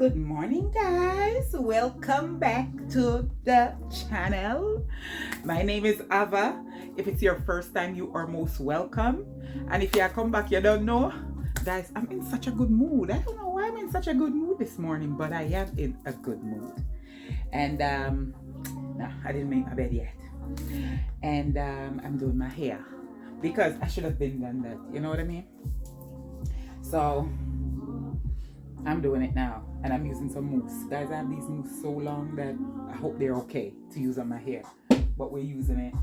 Good morning, guys. Welcome back to the channel. My name is Ava. If it's your first time, you are most welcome. And if you come back, you don't know, guys, I'm in such a good mood. I don't know why I'm in such a good mood this morning, but I am in a good mood. And no, I didn't make my bed yet. And I'm doing my hair because I should have been done that. You know what I mean? So I'm doing it now, and I'm using some mousse. Guys, I have these mousse so long that I hope they're okay to use on my hair, but we're using it.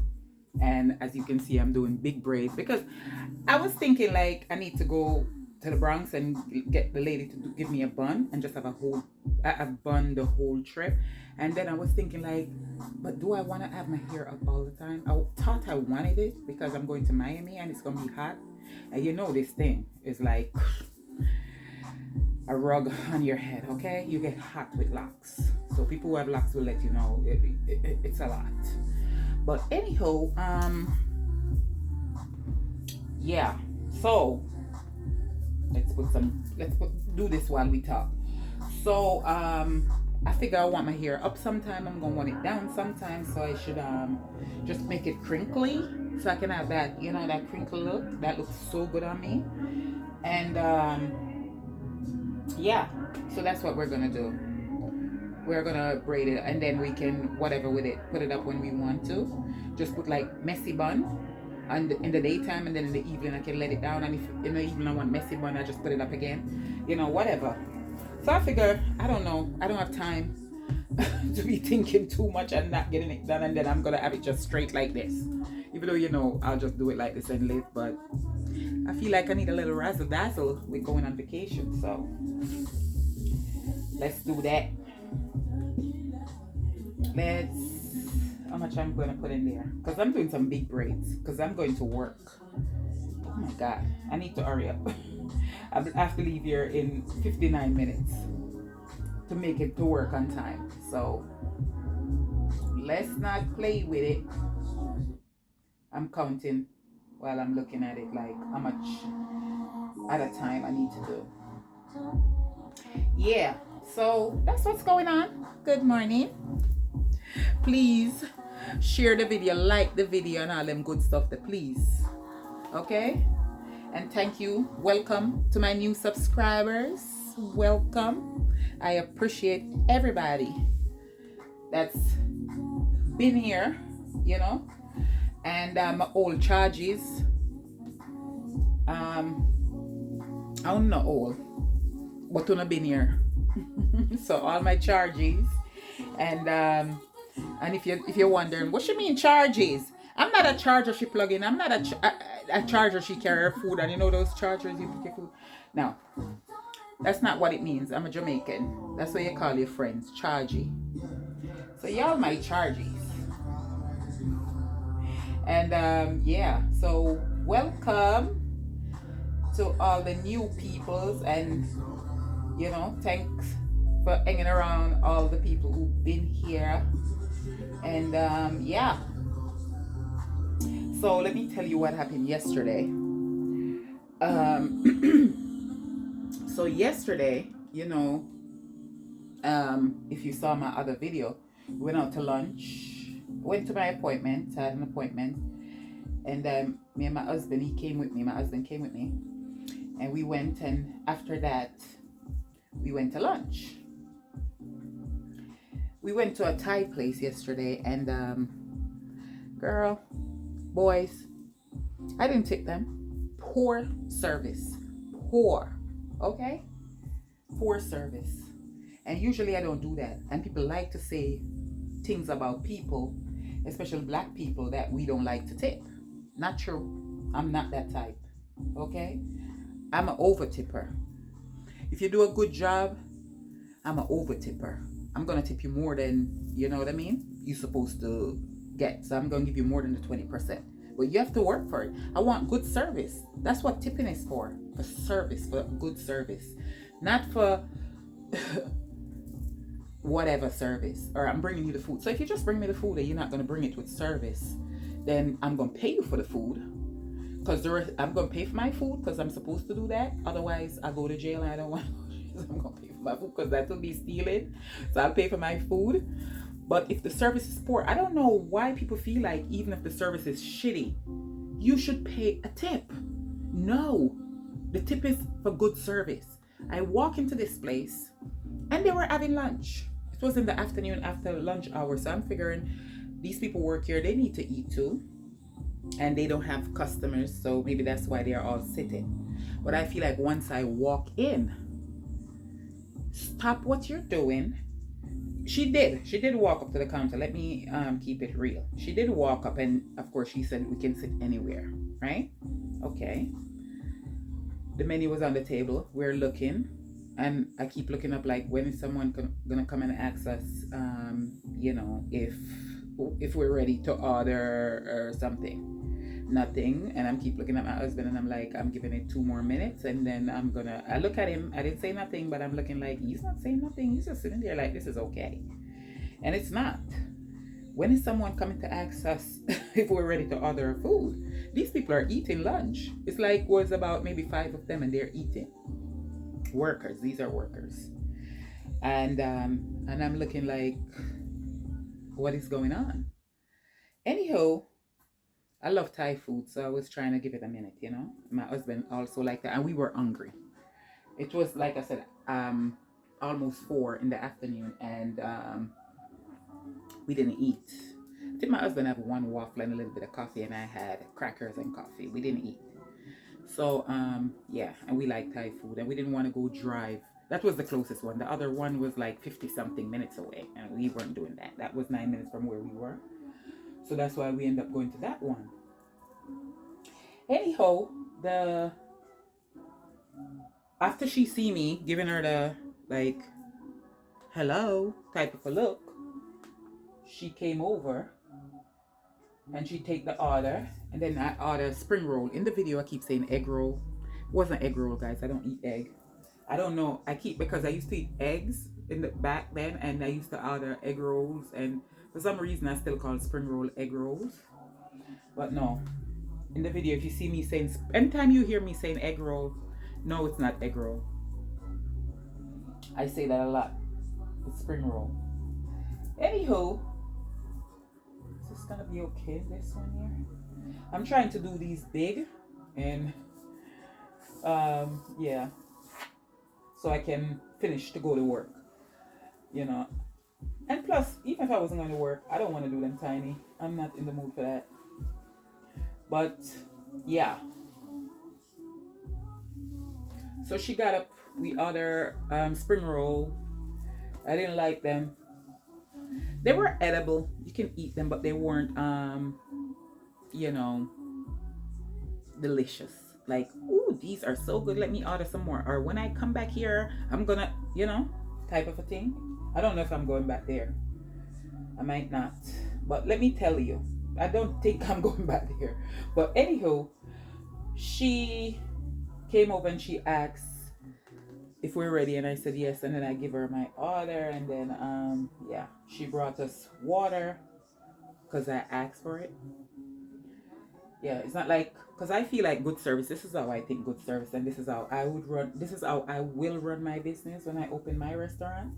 And as you can see, I'm doing big braids because I was thinking like I need to go to the Bronx and get the lady to give me a bun and just have a bun the whole trip. And then I was thinking like, but do I want to have my hair up all the time? I thought I wanted it because I'm going to Miami and it's gonna be hot, and you know this thing is like a rug on your head, okay? You get hot with locks. So people who have locks will let you know it's a lot. But anyhow, yeah. So do this while we talk. So I figure I want my hair up sometime. I'm gonna want it down sometime. So I should just make it crinkly so I can have that, that crinkle look. That looks so good on me. And yeah, so that's what we're gonna do. We're gonna braid it, and then we can whatever with it, put it up when we want to. Just put like messy bun in the daytime, and then in the evening I can let it down. And if in the evening I want messy bun, I just put it up again, whatever. So I figure, I don't know, I don't have time to be thinking too much and not getting it done, and then I'm gonna have it just straight like this. Even though I'll just do it like this and live, but I feel like I need a little razzle dazzle with going on vacation, so let's do that. How much I'm going to put in there? Because I'm doing some big braids, because I'm going to work. Oh my God, I need to hurry up. I have to leave here in 59 minutes to make it to work on time. So let's not play with it. I'm counting while I'm looking at it, like how much at a time I need to do. Yeah, so that's what's going on. Good morning. Please share the video, like the video, and all them good stuff, please. Okay? And thank you. Welcome to my new subscribers. Welcome. I appreciate everybody that's been here, and my old charges. I'm not old, but I've been here. So all my charges, and if you're wondering, what you mean charges? I'm not a charger she plug in. I'm not a charger she carry her food, and those chargers you put your food. No, that's not what it means. I'm a Jamaican. That's what you call your friends, chargy. So y'all my charges. And yeah, so welcome to all the new peoples, and thanks for hanging around all the people who've been here. And yeah, so let me tell you what happened yesterday. So yesterday, if you saw my other video, we went out to lunch, went to my appointment. I had an appointment, and me and my husband, my husband came with me, and we went, and after that we went to lunch. We went to a Thai place yesterday, and girl, boys, I didn't tip them. Poor service. Poor. Okay? Poor service. And usually I don't do that. And people like to say things about people, especially black people, that we don't like to tip. Not true. I'm not that type. Okay? I'm an over tipper. If you do a good job, I'm an over tipper. I'm going to tip you more than, you're supposed to get. So I'm going to give you more than the 20%. But you have to work for it. I want good service. That's what tipping is for. For service, for good service. Not for whatever service. Or I'm bringing you the food. So if you just bring me the food and you're not going to bring it with service, then I'm going to pay you for the food. Because I'm going to pay for my food because I'm supposed to do that. Otherwise, I go to jail and I don't want to go to jail. So I'm going to pay for my food because that would be stealing. So I'll pay for my food. But if the service is poor, I don't know why people feel like even if the service is shitty, you should pay a tip. No, the tip is for good service. I walk into this place and they were having lunch. It was in the afternoon after lunch hour. So I'm figuring these people work here, they need to eat too. And they don't have customers, so maybe that's why they are all sitting. But I feel like once I walk in, stop what you're doing. She did walk up to the counter. Let me keep it real. She did walk up, and of course she said we can sit anywhere, right? Okay. The menu was on the table. We're looking, and I keep looking up like, when is someone gonna come and ask us, if we're ready to order or something. Nothing. And I'm keep looking at my husband and I'm like, I'm giving it 2 more minutes and then I look at him. I didn't say nothing, but I'm looking like, he's not saying nothing. He's just sitting there like, this is okay. And it's not. When is someone coming to ask us if we're ready to order food? These people are eating lunch. It's like, was about maybe 5 of them and they're eating. Workers. These are workers. And I'm looking like, what is going on? Anyhow, I love Thai food, so I was trying to give it a minute, My husband also liked that, and we were hungry. It was, like I said, almost 4 in the afternoon, and we didn't eat. I think my husband had 1 waffle and a little bit of coffee, and I had crackers and coffee. We didn't eat. So, and we like Thai food, and we didn't want to go drive. That was the closest one. The other one was like 50-something minutes away, and we weren't doing that. That was 9 minutes from where we were. So that's why we end up going to that one. Anyhow, after she see me giving her the like hello type of a look, she came over and she take the order, and then I order spring roll. In the video I keep saying egg roll. It wasn't egg roll, guys. I don't eat egg. I don't know. Because I used to eat eggs in the back then, and I used to order egg rolls, and for some reason I still call spring roll egg rolls. But no. In the video, if you see me saying, anytime you hear me saying egg roll, no, it's not egg roll. I say that a lot. It's spring roll. Anywho, is this gonna be okay, this one here? I'm trying to do these big, and so I can finish to go to work, And plus, even if I wasn't going to work, I don't want to do them tiny. I'm not in the mood for that. But yeah. So she got up. We ordered spring roll. I didn't like them. They were edible. You can eat them, but they weren't delicious. Like, ooh, these are so good. Let me order some more. Or when I come back here, I'm gonna, type of a thing. I don't know if I'm going back there. I might not. But let me tell you, I don't think I'm going back there. But anywho, she came over and she asked if we're ready, and I said yes, and then I give her my order, and then she brought us water because I asked for it. Yeah, it's not like, because I feel like good service, this is how I think good service, and this is how I will run my business when I open my restaurant.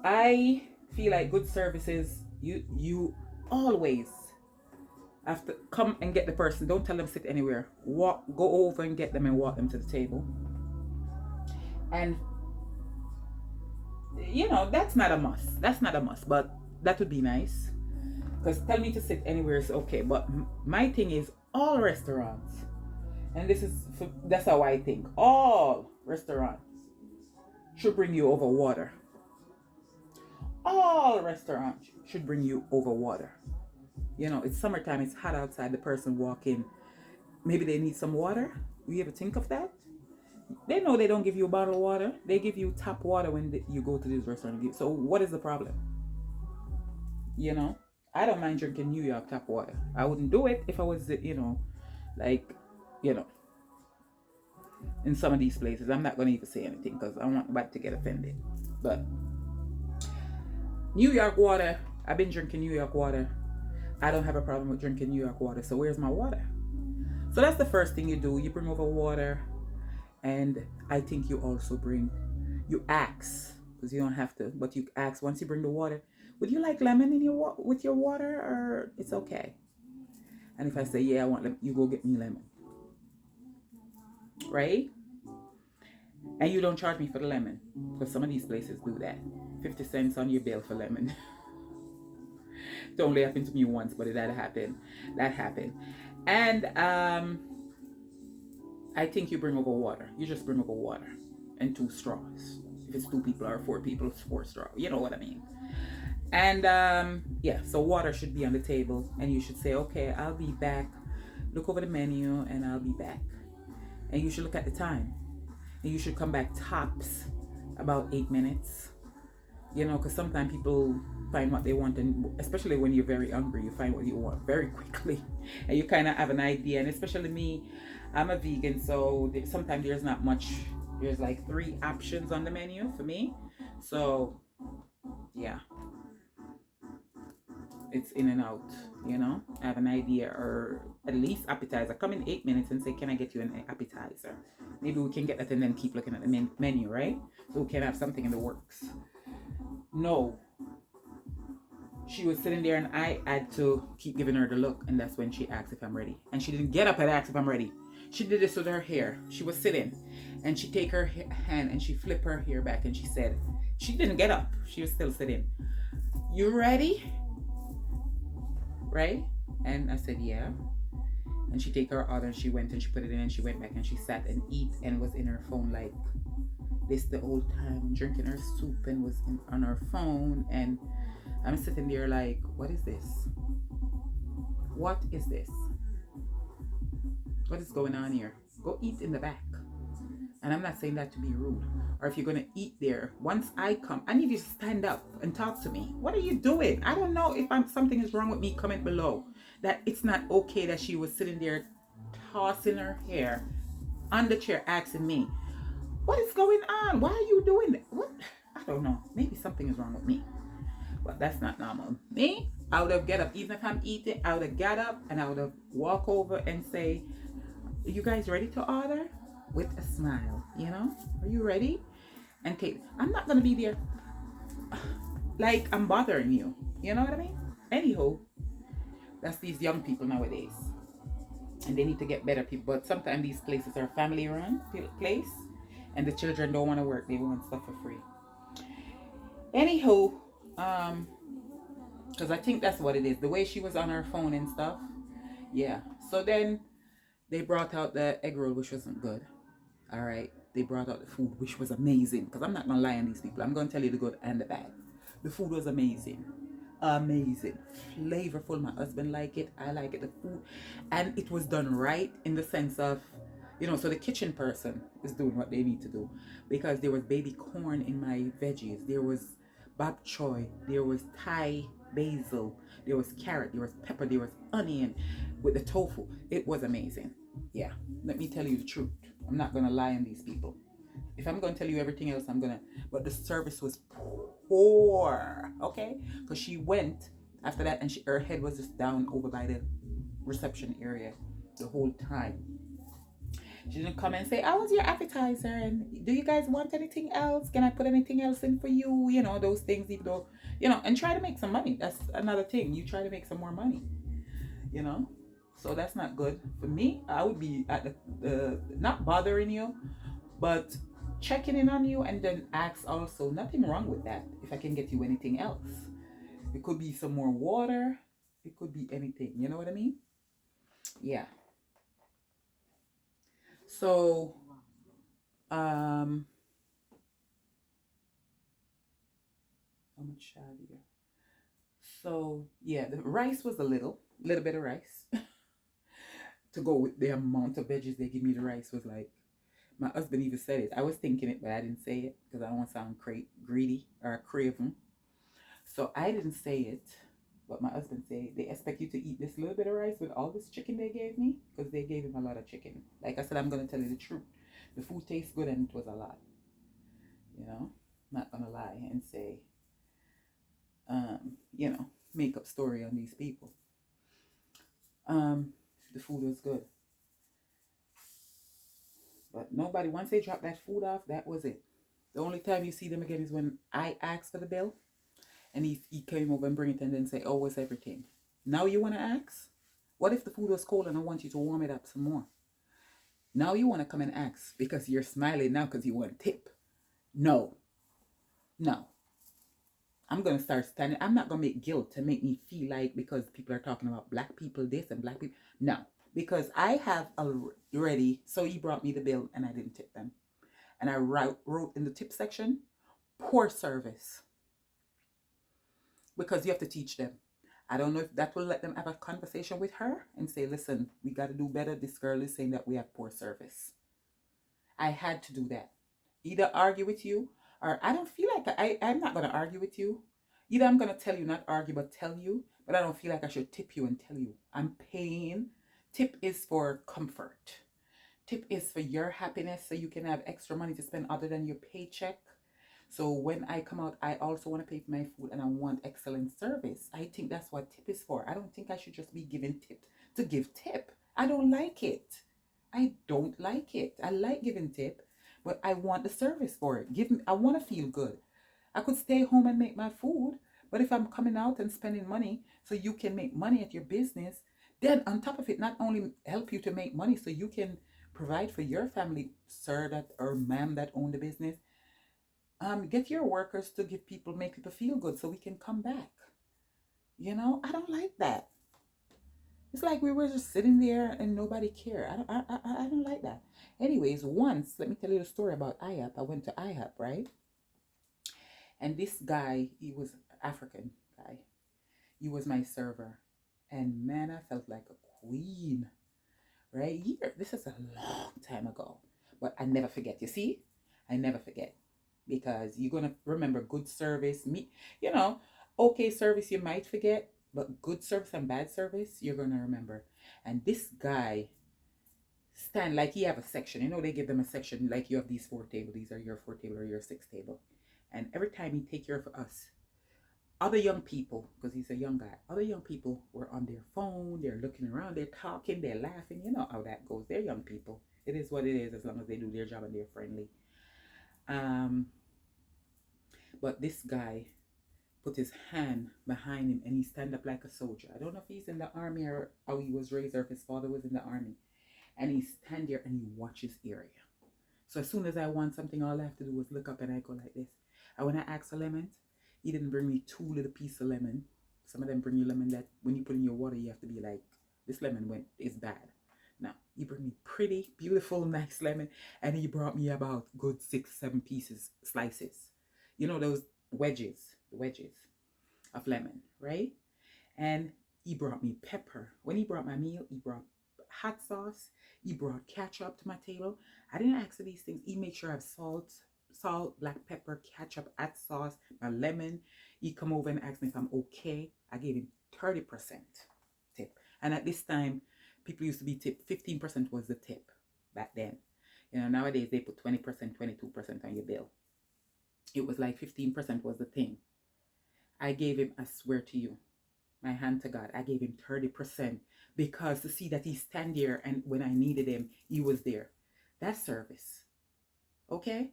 I feel like good services, you always have to come and get the person. Don't tell them sit anywhere. Go over and get them and walk them to the table. And that's not a must. That's not a must, but that would be nice. Because tell me to sit anywhere is okay. But my thing is, all restaurants, and that's how I think, all restaurants should bring you over water. All restaurants should bring you over water. It's summertime, it's hot outside, the person walk in, maybe they need some water. You ever think of that? They know they don't give you bottled water. They give you tap water when you go to this restaurant. So what is the problem? I don't mind drinking New York tap water. I wouldn't do it if I was, in some of these places. I'm not going to even say anything because I want nobody to get offended. But New York water, I've been drinking New York water. I don't have a problem with drinking New York water. So where's my water? So that's the first thing you do. You bring over water, and I think you ask, because you don't have to, but you ask once you bring the water, would you like lemon in with your water, or it's okay? And if I say, yeah, I want lemon, you go get me lemon, right? And you don't charge me for the lemon, because some of these places do that. 50 cents on your bill for lemon. It only happened to me once, but that happened. That happened. And I think you bring over water. You just bring over water and 2 straws. If it's 2 people or 4 people, it's 4 straws. You know what I mean? And yeah, so water should be on the table, and you should say, okay, I'll be back. Look over the menu, and I'll be back. And you should look at the time. And you should come back tops about 8 minutes. You know, because sometimes people find what they want, and especially when you're very hungry, you find what you want very quickly, and you kind of have an idea. And especially me, I'm a vegan, so sometimes there's not much. There's like 3 options on the menu for me, so yeah, it's in and out. You know, I have an idea, or at least appetizer. Come in 8 minutes and say, "Can I get you an appetizer?" Maybe we can get that and then keep looking at the menu, right? So we can have something in the works. No, she was sitting there, and I had to keep giving her the look, and that's when she asked if I'm ready. And she didn't get up and ask if I'm ready. She did this with her hair. She was sitting, and she take her hand and she flip her hair back, and she said, she didn't get up. She was still sitting. You ready? Right? And I said, yeah. And she take her order, and she went and she put it in, and she went back and she sat and eat and was in her phone like this the whole time, drinking her soup, and was on her phone. And I'm sitting there like, what is this? What is this? What is going on here? Go eat in the back. And I'm not saying that to be rude. Or if you're going to eat there, once I come, I need you to stand up and talk to me. What are you doing? I don't know if something is wrong with me. Comment below. That it's not okay that she was sitting there tossing her hair on the chair asking me, what is going on? Why are you doing that? What? I don't know. Maybe something is wrong with me. But that's not normal. Me, I would have get up. Even if I'm eating, I would have got up and I would have walk over and say, are you guys ready to order? With a smile, you know? Are you ready? And Kate, I'm not going to be there like I'm bothering you. You know what I mean? Anyhow, that's these young people nowadays. And they need to get better people. But sometimes these places are family run place. And the children don't want to work. They want stuff for free. Anyhow, because I think that's what it is. The way she was on her phone and stuff. Yeah. So then they brought out the egg roll, which wasn't good. All right. They brought out the food, which was amazing. Because I'm not going to lie on these people. I'm going to tell you the good and the bad. The food was amazing. Amazing. Flavorful. My husband liked it. I like it. The food. And it was done right in the sense of, you know, so the kitchen person is doing what they need to do. Because there was baby corn in my veggies. There was bok choy. There was Thai basil. There was carrot. There was pepper. There was onion with the tofu. It was amazing. Yeah. Let me tell you the truth. I'm not going to lie on these people. If I'm going to tell you everything else, I'm going to. But the service was poor. Okay? Because she went after that, and her head was just down over by the reception area the whole time. She didn't come and say, how was your appetizer? And do you guys want anything else? Can I put anything else in for you? You know, those things, even though, you know, and try to make some money. That's another thing. You try to make some more money, you know? So that's not good. For me, I would be at the not bothering you, but checking in on you, and then ask also, nothing wrong with that, if I can get you anything else. It could be some more water. It could be anything. You know what I mean? Yeah. So, how much have you? So yeah, the rice was a little bit of rice to go with the amount of veggies they give me. The rice was like, my husband even said it. I was thinking it, but I didn't say it because I don't want to sound greedy or craven. So I didn't say it, but my husband said they expect you to eat this little bit of rice with all this chicken they gave me, because they gave him a lot of chicken. Like I said, I'm gonna tell you the truth. The food tastes good, and it was a lot. You know, not gonna lie and say, you know, make up story on these people. The food was good. But nobody, once they drop that food off, that was it. The only time you see them again is when I ask for the bill and he came over and bring it and then say, oh, what's everything? Now you want to ask? What if the food was cold and I want you to warm it up some more? Now you want to come and ask because you're smiling now because you want a tip. No, no. I'm going to start standing. I'm not going to make guilt to make me feel like because people are talking about black people this and black people. No, because I have already. So he brought me the bill and I didn't tip them. And I wrote in the tip section, poor service. Because you have to teach them. I don't know if that will let them have a conversation with her and say, listen, we got to do better. This girl is saying that we have poor service. I had to do that. Either argue with you or I don't feel like I'm not going to argue with you. Either I'm going to tell you, not argue, but tell you. But I don't feel like I should tip you and tell you. I'm paying. Tip is for comfort. Tip is for your happiness so you can have extra money to spend other than your paycheck. So when I come out, I also want to pay for my food and I want excellent service. I think that's what tip is for. I don't think I should just be giving tip to give tip. I don't like it. I don't like it. I like giving tip, but I want the service for it. I want to feel good. I could stay home and make my food, but if I'm coming out and spending money so you can make money at your business, then on top of it, not only help you to make money so you can provide for your family, sir that or ma'am that own the business, get your workers to make people feel good so we can come back. I don't like that. It's like we were just sitting there and nobody cared. I don't like that. Anyways, once, let me tell you the story about IHOP. I went to IHOP, right? And this guy, he was African guy. He was my server. And man, I felt like a queen. Right? This is a long time ago. But I never forget. You see? I never forget. Because you're going to remember good service. Okay service you might forget. But good service and bad service, you're going to remember. And this guy stand like he have a section. They give them a section like you have these 4 tables. These are your 4 table or your 6 table. And every time he take care of us, other young people, because he's a young guy, other young people were on their phone. They're looking around. They're talking. They're laughing. You know how that goes. They're young people. It is what it is as long as they do their job and they're friendly. But this guy put his hand behind him and he stand up like a soldier. I don't know if he's in the army or how he was raised or if his father was in the army. And he stand there and he watches area. So as soon as I want something, all I have to do is look up and I go like this. And when I ask for lemons, he didn't bring me 2 little pieces of lemon. Some of them bring you lemon that when you put in your water, you have to be like, this lemon is bad. Now, he brought me pretty, beautiful, nice lemon. And he brought me about good 6, 7 pieces, slices. Those wedges of lemon, right? And he brought me pepper. When he brought my meal, he brought hot sauce. He brought ketchup to my table. I didn't ask for these things. He made sure I have salt, black pepper, ketchup, hot sauce, my lemon. He come over and asked me if I'm okay. I gave him 30% tip. And at this time, people used to be tipped. 15% was the tip back then. Nowadays they put 20%, 22% on your bill. It was like 15% was the thing. I gave him, I swear to you, my hand to God, I gave him 30% because to see that he stand there and when I needed him, he was there. That's service. Okay?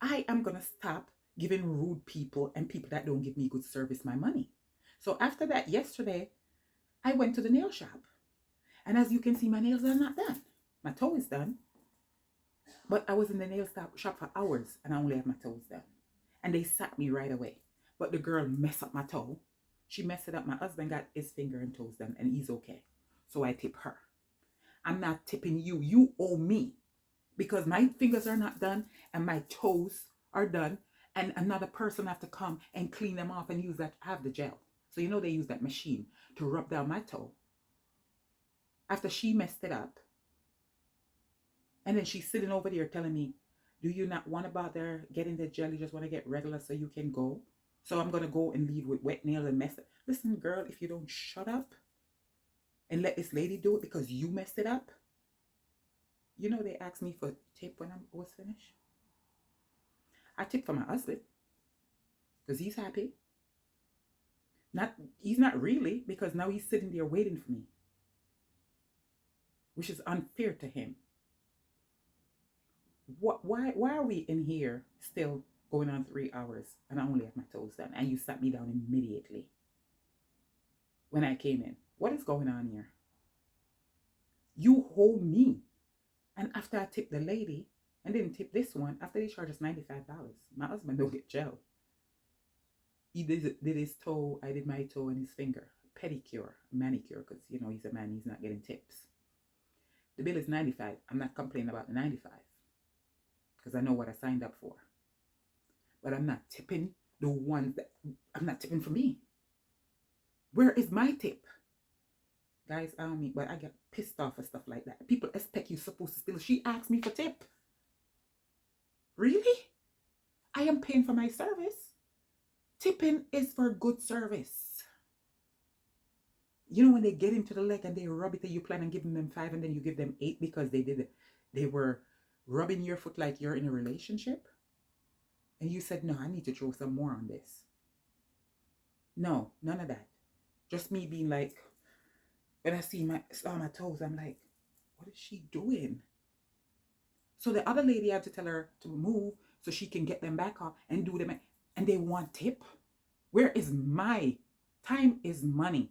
I am going to stop giving rude people and people that don't give me good service my money. So after that, yesterday, I went to the nail shop. And as you can see, my nails are not done. My toe is done. But I was in the nail shop for hours and I only have my toes done. And they sacked me right away. But the girl messed up my toe. She messed it up. My husband got his finger and toes done and he's okay. So I tip her. I'm not tipping you. You owe me. Because my fingers are not done and my toes are done. And another person have to come and clean them off and use that. I have the gel. So they use that machine to rub down my toe. After she messed it up. And then she's sitting over there telling me, do you not want to bother getting the gel? You just want to get regular so you can go? So I'm going to go and leave with wet nails and mess it. Listen, girl, if you don't shut up and let this lady do it because you messed it up. They asked me for tip when I was finished. I tipped for my husband because he's happy. He's not really because now he's sitting there waiting for me, which is unfair to him. Why are we in here still going on 3 hours and I only have my toes done and you sat me down immediately when I came in? What is going on here? You hold me. And after I tipped the lady and didn't tip this one, after they charged us $95, my husband don't get gel. He did his toe, I did my toe and his finger. Pedicure, manicure, because he's a man, he's not getting tips. The bill is 95. I'm not complaining about the 95 because I know what I signed up for. But I'm not tipping the ones that I'm not tipping for me. Where is my tip? Guys, I don't mean, but I get pissed off for stuff like that. People expect you supposed to still. She asked me for tip. Really? I am paying for my service. Tipping is for good service. When they get into the leg and they rub it and you plan on giving them 5 and then you give them 8 because they were rubbing your foot like you're in a relationship. And you said, no, I need to throw some more on this. No, none of that. Just me being like, when I saw my toes, I'm like, what is she doing? So the other lady had to tell her to move so she can get them back off and do them. And they want tip. Where is my time is money?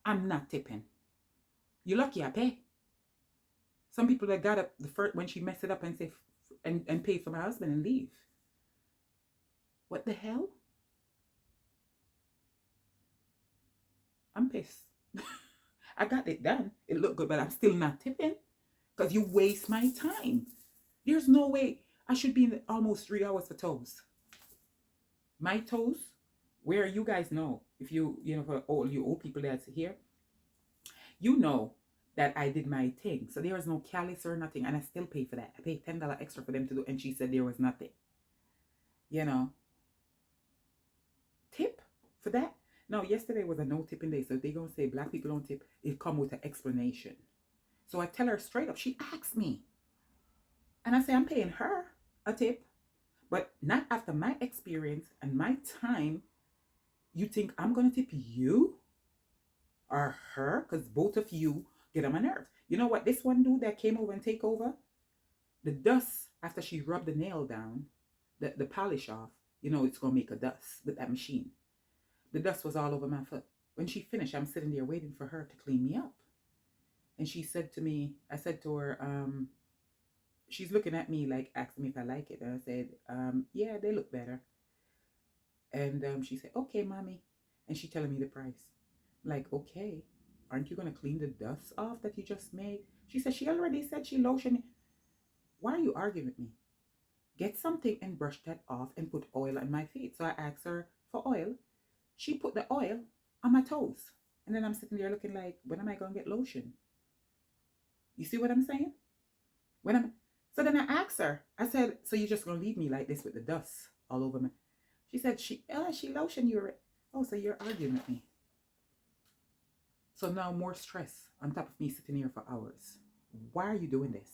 I'm not tipping. You lucky I pay. Some people that got up the first when she messed it up and say and pay for my husband and leave. What the hell? I'm pissed. I got it done. It looked good, but I'm still not tipping because you waste my time. There's no way I should be in almost 3 hours for toes. My toes, where you guys know, if for all you old people that's here, that I did my thing. So there was no callus or nothing, and I still pay for that. I paid $10 extra for them to do, and she said there was nothing. Tip for that? No, yesterday was a no tipping day, so if they're going to say black people don't tip, it come with an explanation. So I tell her straight up, she asks me. And I say, I'm paying her a tip, but not after my experience and my time. You think I'm going to tip you or her? Because both of you get on my nerves. You know what this one dude that came over and take over? The dust, after she rubbed the nail down, the polish off, it's going to make a dust with that machine. The dust was all over my foot. When she finished, I'm sitting there waiting for her to clean me up. And she said to me, I said to her, she's looking at me like asking me if I like it. And I said, yeah, they look better. And she said, okay, mommy. And she telling me the price. I'm like, okay, aren't you going to clean the dust off that you just made? She said, she already said she lotioned it. Why are you arguing with me? Get something and brush that off and put oil on my feet. So I asked her for oil. She put the oil on my toes. And then I'm sitting there looking like, when am I going to get lotion? You see what I'm saying? So then I asked her, I said, so you're just going to leave me like this with the dust all over me? She said, she lotioned you. Oh, so you're arguing with me. So now more stress on top of me sitting here for hours. Why are you doing this?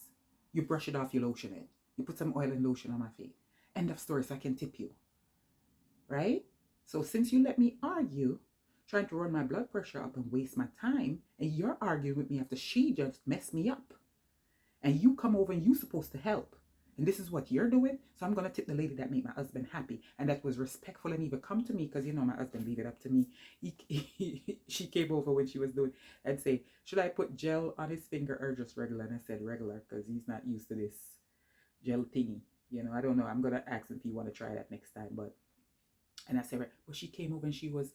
You brush it off, you lotion it. You put some oil and lotion on my feet. End of story, so I can tip you. Right? So since you let me argue, trying to run my blood pressure up and waste my time, and you're arguing with me after she just messed me up, and you come over and you supposed to help, and this is what you're doing, so I'm going to tip the lady that made my husband happy, and that was respectful and even come to me, because my husband leave it up to me. She came over when she was doing and say, should I put gel on his finger or just regular? And I said regular, because he's not used to this gel thingy. I don't know. I'm going to ask him if he want to try that next time, and I said, but she came over and she was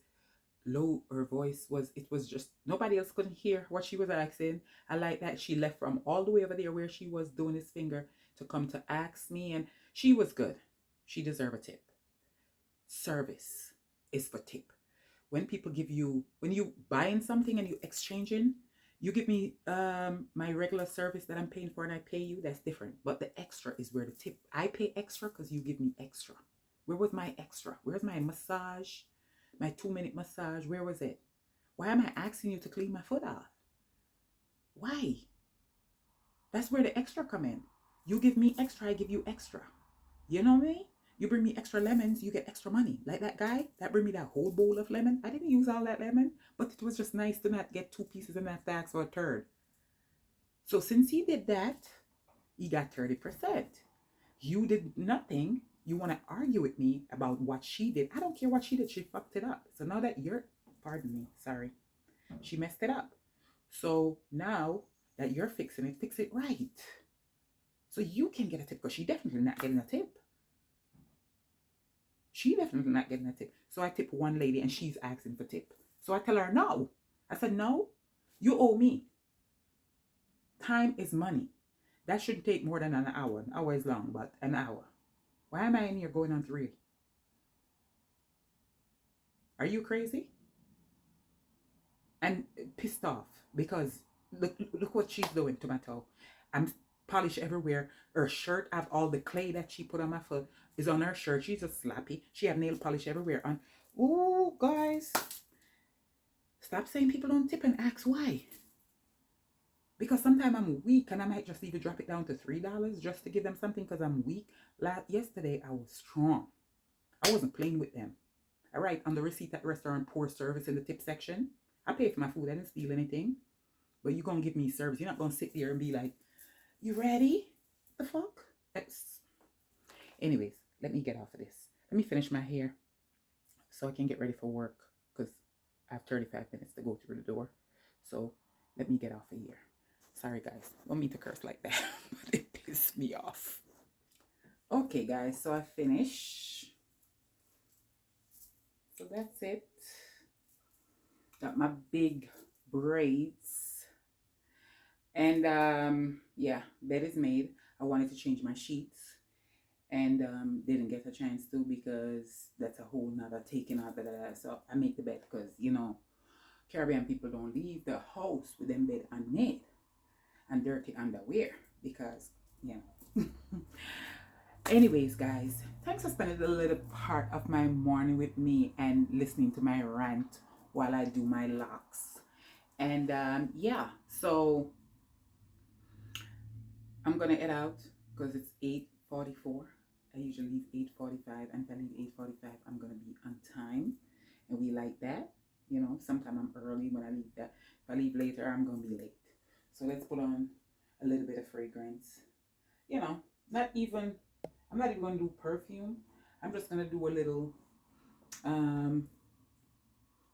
low. Her voice was just, nobody else couldn't hear what she was asking. I like that she left from all the way over there where she was doing his finger to come to ask me, and she was good. She deserved a tip. Service is for tip. When people give you, when you buying something and you exchanging, you give me my regular service that I'm paying for and I pay you, that's different. But the extra is where the tip, I pay extra because you give me extra. Where was my extra? Where's my massage? My 2-minute massage? Where was it? Why am I asking you to clean my foot off? Why? That's where the extra come in. You give me extra, I give you extra. You know me? You bring me extra lemons, you get extra money. Like that guy that bring me that whole bowl of lemon. I didn't use all that lemon, but it was just nice to not get 2 pieces and have to ask for a third. So since he did that, he got 30%. You did nothing. You want to argue with me about what she did. I don't care what she did. She fucked it up. So now that you're, pardon me, sorry, she messed it up. So now that you're fixing it, fix it right. So you can get a tip because she definitely not getting a tip. She definitely not getting a tip. So I tip one lady and she's asking for tip. So I tell her no. I said, no, you owe me. Time is money. That shouldn't take more than an hour. An hour is long, but an hour. Why am I in here going on 3? Are you crazy? And pissed off because look what she's doing to my toe. I'm polished everywhere. Her shirt have all the clay that she put on my foot is on her shirt. She's just slappy. She have nail polish everywhere on. Ooh, guys. Stop saying people don't tip and ask why. Because sometimes I'm weak and I might just even drop it down to $3 just to give them something because I'm weak. Yesterday I was strong. I wasn't playing with them. I write on the receipt at the restaurant, poor service in the tip section. I pay for my food. I didn't steal anything. But you're going to give me service. You're not going to sit there and be like, you ready? The fuck? Anyways, let me get off of this. Let me finish my hair so I can get ready for work because I have 35 minutes to go through the door. So let me get off of here. Sorry, guys. Don't mean to curse like that. But it pissed me off. Okay, guys. So I finished. So that's it. Got my big braids. And yeah, bed is made. I wanted to change my sheets. And didn't get a chance to because that's a whole nother taking out of that. So I make the bed because, you know, Caribbean people don't leave the house with them bed unmade and dirty underwear because, you know. Anyways, guys, thanks for spending a little part of my morning with me and listening to my rant while I do my locks. And yeah, so I'm gonna head out because it's 8:44. I usually leave 8:45, and if I leave 8:45, I'm gonna be on time, and we like that. You know, sometimes I'm early when I leave that. If I leave later, I'm gonna be late. So let's put on a little bit of fragrance. You know, I'm not even gonna do perfume. I'm just gonna do a little.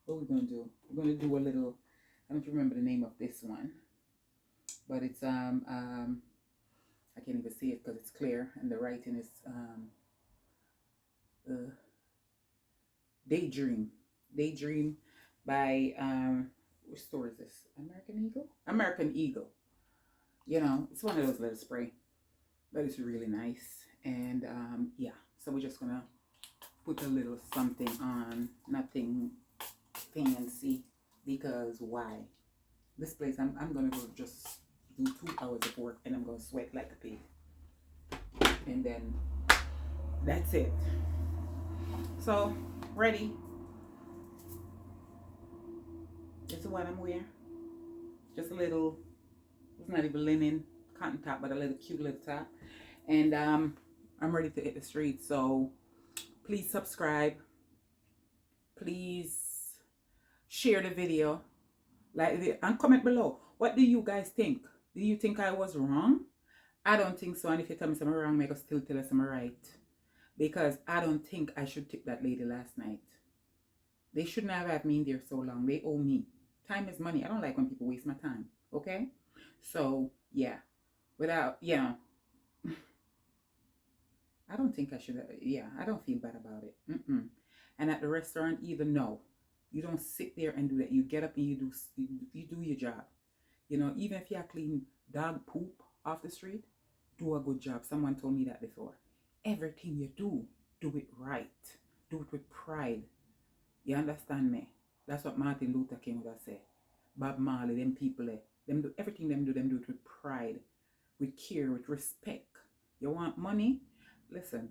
What we're gonna do? We're gonna do a little. I don't remember the name of this one, but it's I can't even see it because it's clear and the writing is Daydream by which store is this? American Eagle. You know, it's one of those little spray, but it's really nice. And yeah, so we're just gonna put a little something on, nothing fancy, because why? This place, I'm gonna go just do 2 hours of work and I'm gonna sweat like a pig, and then that's it. So ready. This is what I'm wearing. Just a little, it's not even linen cotton top, but a little cute little top. And I'm ready to hit the streets. So please subscribe, please share the video, like it, and comment below. What do you guys think? Do you think I was wrong? I don't think so. And if you tell me I'm wrong, make us still tell us I'm right. Because I don't think I should tip that lady last night. They shouldn't have had me in there so long. They owe me. Time is money. I don't like when people waste my time. Okay? So, yeah. Without, you know, I don't think I should, yeah, I don't feel bad about it. And at the restaurant, either no. You don't sit there and do that. You get up and you do your job. You know, even if you clean dog poop off the street, do a good job. Someone told me that before. Everything you do it right. Do it with pride. You understand me? That's what Martin Luther King would have said. Bob Marley, them people, them do everything them do it with pride, with care, with respect. You want money? Listen,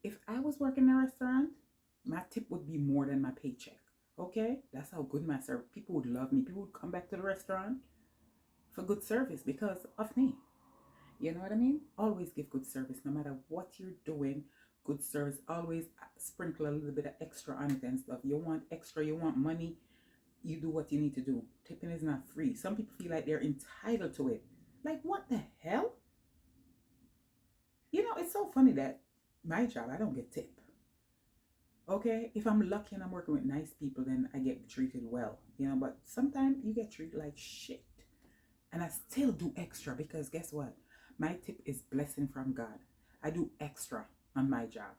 if I was working in a restaurant, my tip would be more than my paycheck. Okay? That's how good my service. People would love me. People would come back to the restaurant for good service because of me. You know what I mean? Always give good service, no matter what you're doing. Good service. Always sprinkle a little bit of extra on it and stuff. You want extra, you want money, you do what you need to do. Tipping is not free. Some people feel like they're entitled to it. Like, what the hell? You know, it's so funny that my job, I don't get tip. Okay, if I'm lucky and I'm working with nice people, then I get treated well, you know. But sometimes you get treated like shit, and I still do extra because guess what? My tip is blessing from God. I do extra on my job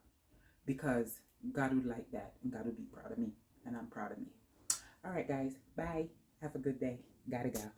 because God would like that, and God would be proud of me, and I'm proud of me. All right, guys, bye. Have a good day. Gotta go.